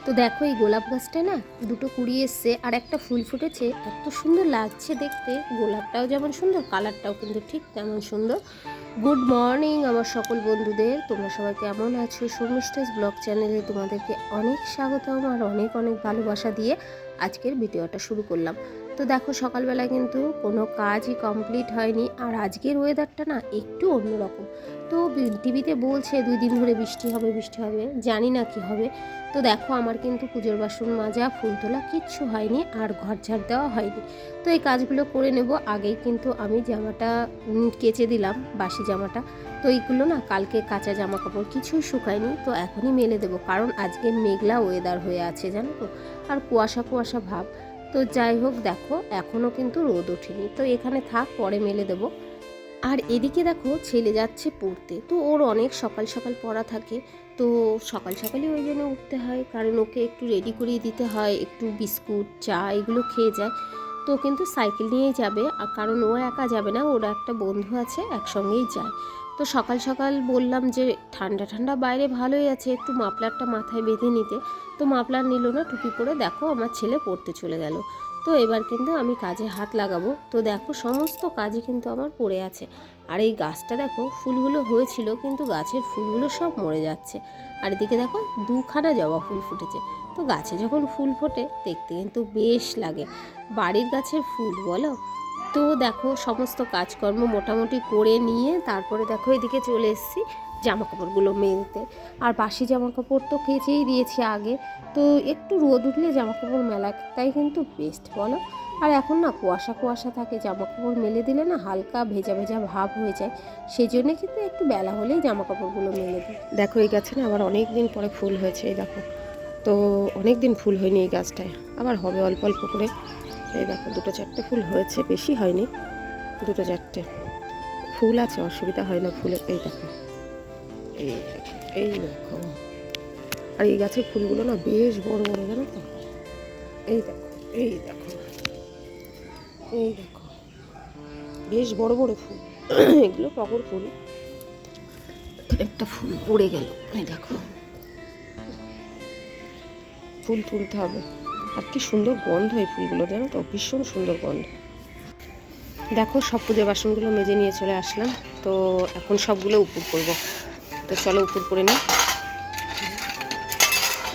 তো দেখো এই গোলাপ গাছটায় না দুটো কুড়ি এসছে আর একটা ফুল ফুটেছে, এত সুন্দর লাগছে দেখতে। গোলাপটাও যেমন সুন্দর, কালারটাও কিন্তু ঠিক তেমন সুন্দর। গুড মর্নিং আমার সকল বন্ধুদের, তোমরা সবাই কেমন আছো? শর্মিষ্ঠাস ব্লগ চ্যানেলে তোমাদেরকে অনেক স্বাগতম আর অনেক অনেক ভালোবাসা দিয়ে আজকের ভিডিওটা শুরু করলাম। তো দেখো সকালবেলা কিন্তু কোনো কাজই কমপ্লিট হয়নি, আর আজকের ওয়েদারটা না একটু অন্যরকম। তো টিভিতে বলছে 2 দিন ধরে বৃষ্টি হবে বৃষ্টি হবে, জানি না কি হবে। তো দেখো আমার কিন্তু পুজোর বাসন মাজা, ফুল তোলা কিচ্ছু হয়নি, আর ঘর ঝাড় দেওয়া হয়নি। তো এই কাজগুলো করে নেব। আগেই কিন্তু আমি জামাটা কেচে দিলাম, বাসি জামাটা। তো এইগুলো না কালকে কাঁচা জামা কাপড় কিছুই শুকায়নি, তো এখনই মেলে দেবো, কারণ আজকে মেঘলা ওয়েদার হয়ে আছে জানো তো, আর কুয়াশা কুয়াশা ভাব। তো যাই হোক দেখো এখনও কিন্তু রোদ ওঠেনি, তো এখানে থাক, পরে মেলে দেবো। আর এদিকে দেখো ছেলে যাচ্ছে পড়তে, তো ওর অনেক সকাল সকাল পড়া থাকে। তো সকাল সকালই ওই জন্য উঠতে হয়, কারণ ওকে একটু রেডি করিয়ে দিতে হয়, একটু বিস্কুট চা এগুলো খেয়ে যায়। তো কিন্তু সাইকেল নিয়েই যাবে, আর কারণ ও একা যাবে না, ওর একটা বন্ধু আছে, একসঙ্গেই যায়। তো সকাল সকাল বললাম যে ঠান্ডা ঠান্ডা বাইরে ভালোই আছে, একটু মাফলারটা মাথায় বেঁধে নিতে। তো মাফলার নিল না, টুপি পরে দেখো আমার ছেলে পড়তে চলে গেল। তো এবার কিন্তু আমি কাজে হাত লাগাবো। তো দেখো সমস্ত কাজই কিন্তু আমার পড়ে আছে। আর এই গাছটা দেখো ফুলগুলো হয়েছিল, কিন্তু গাছের ফুলগুলো সব মরে যাচ্ছে। আর এদিকে দেখো 2খানা জবা ফুল ফুটেছে। তো গাছে যখন ফুল ফোটে দেখতে কিন্তু বেশ লাগে, বাড়ির গাছের ফুল বলো। তো দেখো সমস্ত কাজকর্ম মোটামুটি করে নিয়ে তারপরে দেখো এদিকে চলে এসেছি জামা কাপড়গুলো মেলতে। আর বাসি জামা কাপড় তো কেচেই দিয়েছি আগে। তো একটু রোদ উঠলে জামা কাপড় মেলাটাই কিন্তু বেস্ট বলো। আর এখন না কুয়াশা কুয়াশা থাকে, জামা কাপড় মেলে দিলে না হালকা ভেজা ভেজা ভাব হয়ে যায়। সেই জন্যে কিন্তু একটু বেলা হলেই জামা কাপড়গুলো মেলে দিই। দেখো এই গাছে না আবার অনেক দিন পরে ফুল হয়েছে, এই দেখো। তো অনেক দিন ফুল হয়নি এই গাছটায়, আবার হবে অল্প অল্প করে। এই দেখো 2-4টে ফুল হয়েছে, বেশি হয়নি, 2-4টে ফুল আছে, অসুবিধা হয় না ফুলের। এই দেখো এই দেখো এই দেখো। আর এই গাছের ফুলগুলো না বেশ বড় বড় জানো তো। এই দেখো এই দেখো এই দেখো বেশ বড় বড় ফুল। এগুলো টগর ফুল। একটা ফুল পড়ে গেল, এই দেখো। ফুল তুলতে হবে। আর কি সুন্দর গন্ধ এই ফুলগুলো জানো তো, ভীষণ সুন্দর গন্ধ। দেখো সব পুজোর বাসনগুলো মেজে নিয়ে চলে আসলাম। তো এখন সবগুলো উপর করব। তো চলো উপর করে নিই।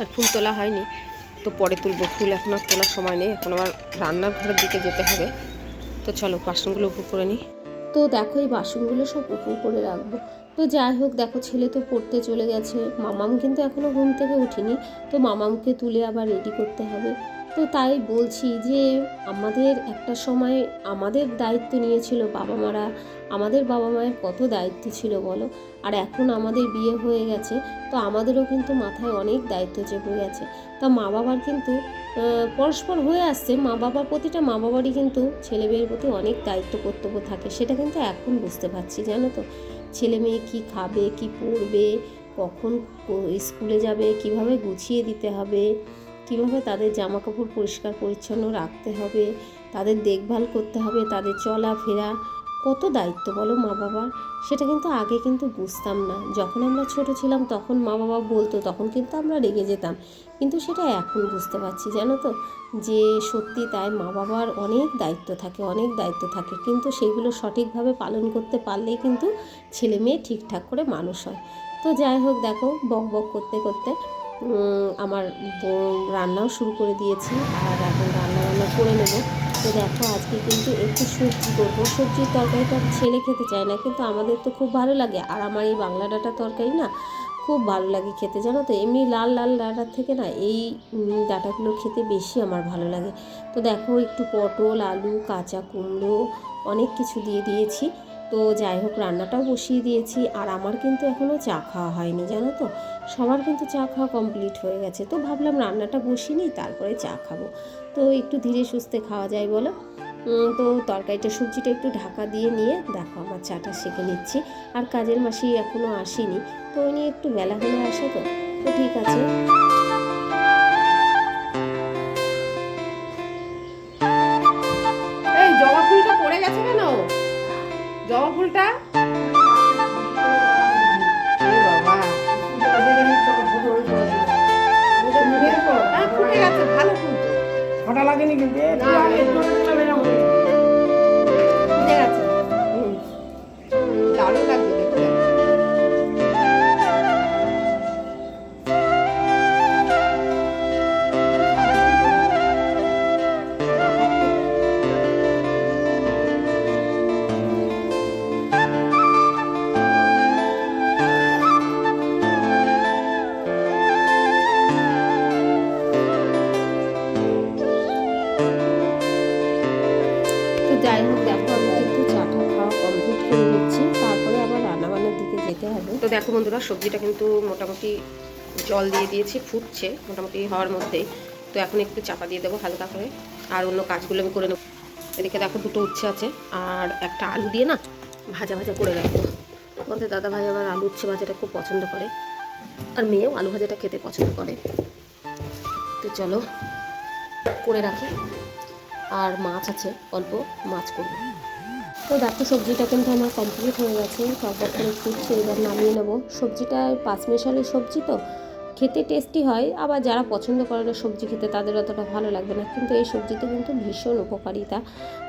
আর ফুল তোলা হয়নি, তো পরে তুলবো ফুল, এখন আর তোলার সময় নেই, এখন আবার রান্নার ঘরের দিকে যেতে হবে। তো চলো বাসনগুলো উপর করে নিই। তো দেখো এই বাসনগুলো সব উপর করে রাখবো। তো যাই হোক দেখো ছেলে তো পড়তে চলে গেছে, মামাম কিন্তু এখনও ঘুম থেকে উঠিনি। তো মামামকে তুলে আবার রেডি করতে হবে। তো তাই বলছি যে আমাদের একটা সময় আমাদের দায়িত্ব নিয়েছিল বাবা মারা, আমাদের বাবা মায়ের কত দায়িত্ব ছিল বলো। আর এখন আমাদের বিয়ে হয়ে গেছে, তো আমাদেরও কিন্তু মাথায় অনেক দায়িত্ব চেপে গেছে। তা মা বাবার কিন্তু পরস্পর হয়ে আসছে, মা বাবা প্রতিটা মা বাবারই কিন্তু ছেলে মেয়ের প্রতি অনেক দায়িত্ব কর্তব্য থাকে, সেটা কিন্তু এখন বুঝতে পারছি জানো তো। ছেলে মেয়ে কী খাবে, কী পড়বে, কখন স্কুলে যাবে, কিভাবে গুছিয়ে দিতে হবে, কিভাবে তাদের জামা কাপড় পরিষ্কার পরিচ্ছন্ন রাখতে হবে, তাদের দেখভাল করতে হবে, তাদের চলাফেরা, কত দায়িত্ব বলো মা বাবার। সেটা কিন্তু আগে কিন্তু বুঝতাম না, যখন আমরা ছোট ছিলাম তখন মা বাবা বলতো, তখন কিন্তু আমরা রেগে যেতাম। কিন্তু সেটা এখন বুঝতে পারছি জানো তো, যে সত্যি তাই মা বাবার অনেক দায়িত্ব থাকে, অনেক দায়িত্ব থাকে, কিন্তু সেগুলো সঠিকভাবে পালন করতে পারলেই কিন্তু ছেলে মেয়ে ঠিকঠাক করে মানুষ হয়। তো যাই হোক দেখো বক বক করতে করতে আমার রান্নাও শুরু করে দিয়েছি, আর এখন রান্না করে নেব। তো দেখো আজকে কিন্তু একটু সবজি করবো, সবজির তরকারিটা ছেলে খেতে চায় না, কিন্তু আমাদের তো খুব ভালো লাগে। আর আমার এই বাংলা ডাঁটা তরকারি না খুব ভালো লাগে খেতে জানো তো, এমনি লাল লাল ডাঁটার থেকে না এই ডাঁটাগুলো খেতে বেশি আমার ভালো লাগে। তো দেখো একটু পটল, আলু, কাঁচা কুমড়ো অনেক কিছু দিয়ে দিয়েছি। তো যাই হোক রান্নাটাও বসিয়ে দিয়েছি। আর আমার কিন্তু এখনও চা খাওয়া হয়নি জানো তো, সবার কিন্তু চা খাওয়া কমপ্লিট হয়ে গেছে। তো ভাবলাম রান্নাটা বসিয়ে নিই, তারপরে চা খাবো। তো একটু ধীরে সুস্থে খাওয়া যায় বলো। তো তরকারিটা সবজিটা একটু ঢাকা দিয়ে নিয়ে দেখো আমার চাটা সেঁকে নিচ্ছি। আর কাজের মাসি এখনও আসেনি, তো উনি একটু বেলা হলে আসে, তো তো ঠিক আছে। এই জবা ফুলটা পড়ে গেছে কেন? জবা ফুলটা বাবা খটা লাগেনি কিন্তু দারুণ লাগবে দেখতে। তো যাই হোক, দেখো আমি কিন্তু চাটা খাওয়া কমপ্লিট করে নিচ্ছি, তারপরে আবার রান্নাবান্নার দিকে যেতে হবে। তো দেখো বন্ধুরা, সবজিটা কিন্তু মোটামুটি জল দিয়ে দিয়েছি, ফুটছে মোটামুটি হওয়ার মধ্যেই। তো এখন একটু চাপা দিয়ে দেবো হালকা করে, আর অন্য কাজগুলো আমি করে নেবো। এদিকে দেখো দুটো উচ্ছে আছে, আর একটা আলু দিয়ে না ভাজা ভাজা করে রাখবো। তোমাদের দাদা ভাই আবার আলু উচ্ছে ভাজাটা খুব পছন্দ করে, আর মেয়েও আলু ভাজাটা খেতে পছন্দ করে। তো চলো করে রাখি। আর মাছ আছে অল্প, মাছ করবো। তো দেখো সবজিটা কিন্তু আমার কমপ্লিট হয়ে গেছে, টকবক করে ফুটছে, এবার নামিয়ে নেবো। সবজিটা পাঁচমিশালি সবজি, তো খেতে টেস্টি হয়। আবার যারা পছন্দ করে না সবজি খেতে, তাদের অতটা ভালো লাগবে না, কিন্তু এই সবজিতে কিন্তু ভীষণ উপকারিতা।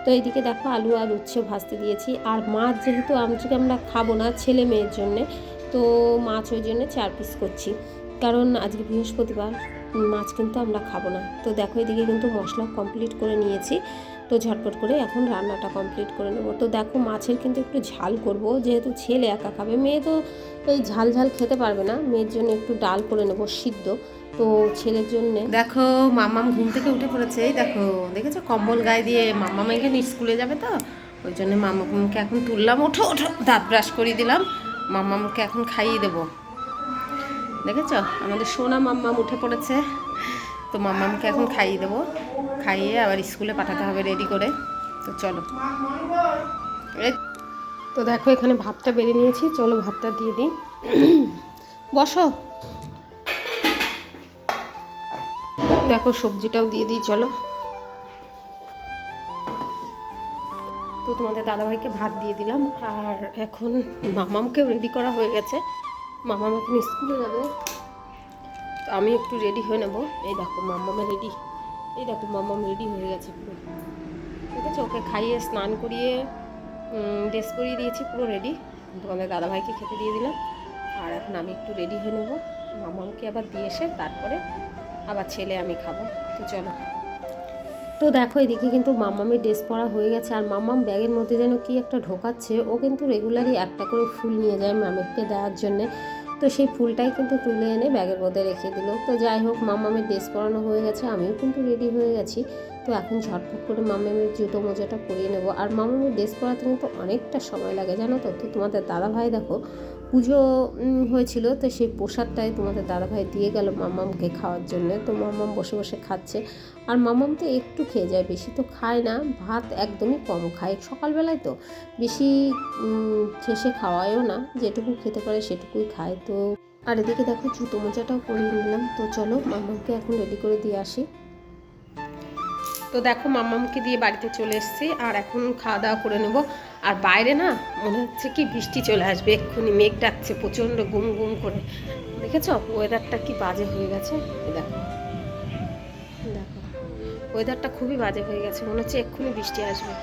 তো এইদিকে দেখো আলু আর উচ্ছে ভাজতে দিয়েছি। আর মাছ যেহেতু আজকে আমরা খাবো না ছেলে মেয়ের জন্যে, তো মাছ ওই জন্যে 4 পিস করছি, কারণ আজকে বৃহস্পতিবার, মাছ কিন্তু আমরা খাবো না। তো দেখো এদিকে কিন্তু মশলা কমপ্লিট করে নিয়েছি, তো ঝটপট করে এখন রান্নাটা কমপ্লিট করে নেবো। তো দেখো মাছের কিন্তু একটু ঝাল করব, যেহেতু ছেলে একা খাবে, মেয়ে তো এই ঝাল ঝাল খেতে পারবে না। মেয়ের জন্য একটু ডাল করে নেবো সিদ্ধ, তো ছেলের জন্য। দেখো মাম্মাম ঘুম থেকে উঠে পড়েছে, এই দেখো দেখেছো কম্বল গায়ে দিয়ে। মাম্মাম এখানে স্কুলে যাবে, তো ওই জন্য মাম্মামকে এখন তুললাম, ওঠো ওঠো, দাঁত ব্রাশ করিয়ে দিলাম। মাম্মামকে এখন খাইয়ে দেবো। দেখেছ আমাদের সোনা মাম্মাম উঠে পড়েছে, তো মাম্মামকে এখন খাইয়ে দেবো, খাইয়ে আবার স্কুলে পাঠাতে হবে রেডি করে। তো চলো, তো দেখো এখানে ভাতটা বেড়ে নিয়েছি, চলো ভাতটা দিয়ে দিই। বসো, দেখো সবজিটাও দিয়ে দিই, চলো। তো তোমাদের দাদাভাইকে ভাত দিয়ে দিলাম, আর এখন মামামকেও রেডি করা হয়ে গেছে। মামাম এখন স্কুলে যাবে, তো আমি একটু রেডি হয়ে নেবো। এই দেখো মাম্মামে রেডি, এই দেখো মাম্মাম রেডি হয়ে গেছে পুরো, ঠিক আছে। ওকে খাইয়ে স্নান করিয়ে ড্রেস করিয়ে দিয়েছি, পুরো রেডি। তোমাদের দাদাভাইকে খেতে দিয়ে দিলাম, আর এখন আমি একটু রেডি হয়ে নেবো। মামামকে আবার দিয়ে এসে তারপরে আবার ছেলে আমি খাবো। তো চলো। তো দেখো এদিকে কিন্তু মাম্মামের ড্রেস পরা হয়ে গেছে, আর মাম্মাম ব্যাগের মধ্যে যেন কি একটা ঢোকাচ্ছে। ও কিন্তু রেগুলারই একটা করে ফুল নিয়ে যায় ম্যামেরকে দেওয়ার জন্যে, তো সেই ফুলটাই কিন্তু তুলে এনে ব্যাগের মধ্যে রেখে দিল। তো যাই হোক, মাম্মামের ড্রেস পরানো হয়ে গেছে, আমিও কিন্তু রেডি হয়ে গেছি। তো এখন ঝটফট করে মাম্মামের জুতো মোজাটা পরিয়ে নেবো। আর মাম্মামের ড্রেস পরাতে কিন্তু অনেকটা সময় লাগে, জানো তো। তো তোমাদের দাদাভাই দেখো পুজো হয়েছিল, তো সেই প্রসাদটাই তোমাদের দাদাভাই দিয়ে গেল মাম্মামকে খাওয়ার জন্য। তো মাম্মাম বসে বসে খাচ্ছে, আর মাম্মাম তো একটু খেয়ে যায়, বেশি তো খায় না, ভাত একদমই কম খায় সকালবেলায়, তো বেশি শেষে খাওয়ায়ও না, যেটুকু খেতে পারে সেটুকুই খায়। তো আর এদিকে দেখো জুতো মোজাটাও পরিয়ে নিলাম। তো চলো মাম্মামকে এখন রেডি করে দিয়ে আসি। তো দেখো মাম্মামকে দিয়ে বাড়িতে চলে এসেছি, আর এখন খাওয়া দাওয়া করে নেব। আর বাইরে না মনে হচ্ছে কি বৃষ্টি চলে আসবে এক্ষুনি, মেঘ ডাকছে প্রচণ্ড গুম গুম করে। দেখেছো ওয়েদারটা কি বাজে হয়ে গেছে, দেখো দেখো ওয়েদারটা খুবই বাজে হয়ে গেছে, মনে হচ্ছে এক্ষুনি বৃষ্টি আসবে।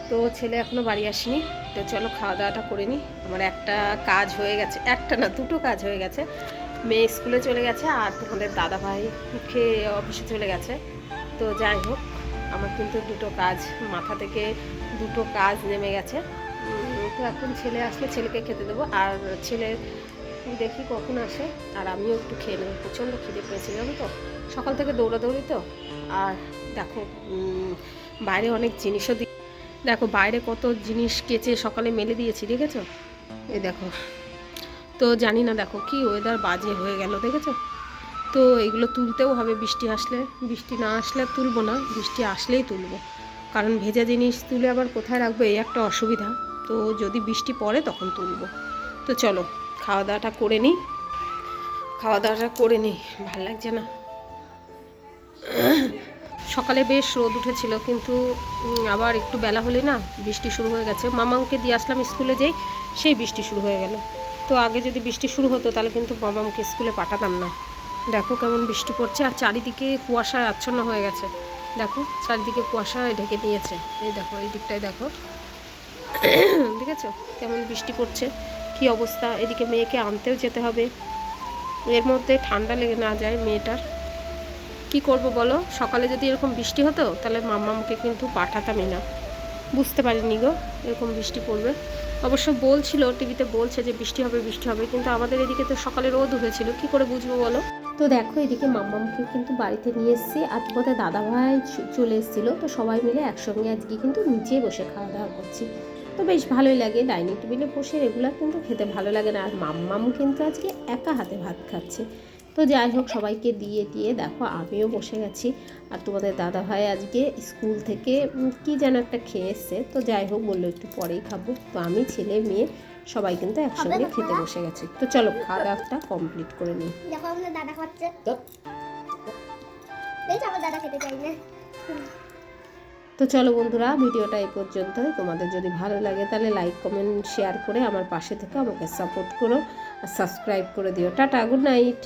তো ছেলে এখনও বাড়ি আসেনি, তো চলো খাওয়া দাওয়াটা করে নিই। আমার একটা কাজ হয়ে গেছে, একটা না দুটো কাজ হয়ে গেছে। মেয়ে স্কুলে চলে গেছে, আর তোমাদের দাদাভাই খেয়ে অফিসে চলে গেছে। তো যাই হোক, আমার কিন্তু দুটো কাজ মাথা থেকে, দুটো কাজ নেমে গেছে। তো এখন ছেলে আসলে ছেলেকে খেতে দেবো, আর ছেলে দেখি কখন আসে, আর আমিও একটু খেয়ে নেবো। প্রচণ্ড খিদে পেয়েছে জানো তো, সকাল থেকে দৌড়াদৌড়ি তো। আর দেখো বাইরে অনেক জিনিসও দেখো বাইরে কত জিনিস কেচে সকালে মেলে দিয়েছি, দেখেছো এই দেখো। তো জানি না, দেখো কি ওয়েদার বাজে হয়ে গেল, দেখেছো। তো এগুলো তুলতেও হবে বৃষ্টি আসলে, বৃষ্টি না আসলে তুলবো না, বৃষ্টি আসলেই তুলবো, কারণ ভেজা জিনিস তুলে আবার কোথায় রাখবো এই একটা অসুবিধা। তো যদি বৃষ্টি পড়ে তখন তুলবো। তো চলো খাওয়া দাওয়াটা করে নিই, খাওয়া দাওয়াটা করে নিই, ভাল লাগছে না। সকালে বেশ রোদ উঠেছিল, কিন্তু আবার একটু বেলা হলে না বৃষ্টি শুরু হয়ে গেছে। মামাকে দিয়ে আসলাম স্কুলে, যেই সেই বৃষ্টি শুরু হয়ে গেল। তো আগে যদি বৃষ্টি শুরু হতো তাহলে কিন্তু মামাকে স্কুলে পাঠাতাম না। দেখো কেমন বৃষ্টি পড়ছে, আর চারিদিকে কুয়াশায় আচ্ছন্ন হয়ে গেছে, দেখো চারিদিকে কুয়াশায় ঢেকে নিয়েছে। এই দেখো এই দিকটায় দেখো, দেখেছো কেমন বৃষ্টি পড়ছে, কি অবস্থা। এদিকে মেয়েকে আনতেও যেতে হবে, এর মধ্যে ঠান্ডা লেগে না যায় মেয়েটার। কি করব বলো, সকালে যদি এরকম বৃষ্টি হতো তাহলে মাম্মামকে কিন্তু পাঠাতামই না। বুঝতে পারিনি গো এরকম বৃষ্টি পড়বে। অবশ্য বলছিল, টিভিতে বলছে যে বৃষ্টি হবে বৃষ্টি হবে, কিন্তু আমাদের এদিকে তো সকালে রোদ হয়েছিল, কি করে বুঝবো বলো। তো দেখো এদিকে মাম্মামকে কিন্তু বাড়িতে নিয়ে এসেছি, আর বোধহয় দাদাভাই চলে এসেছিলো, তো সবাই মিলে একসঙ্গে আজকে কিন্তু নিচে বসে খাওয়া দাওয়া করছি। তো বেশ ভালোই লাগে, ডাইনিং টেবিলে বসে রেগুলার কিন্তু খেতে ভালো লাগে না। আর মাম্মাম কিন্তু আজকে একা হাতে ভাত খাচ্ছে। তো যাই হোক সবাইকে দিয়ে দেখো আমিও বসে গেছি। আর তোমাদের দাদাভাই আজকে স্কুল থেকে কি যেন একটা খেয়ে এসছে, তো যাই হোক বললো একটু পরেই খাবো। তো আমি ছেলে মেয়ে সবাই কিন্তু একসঙ্গে খেতে বসে গেছি। তো চলো খাওয়া দাওয়াটা কমপ্লিট করে নিই। দেখো আমাদের দাদা খাচ্ছে, দেখো আমার দাদা খেতে চাই না। তো চলো বন্ধুরা, ভিডিওটা এই পর্যন্তই। তোমাদের যদি ভালো লাগে তাহলে লাইক কমেন্ট শেয়ার করে আমার পাশে থেকে আমাকে সাপোর্ট করো, আর সাবস্ক্রাইব করে দিও। Tata, good night.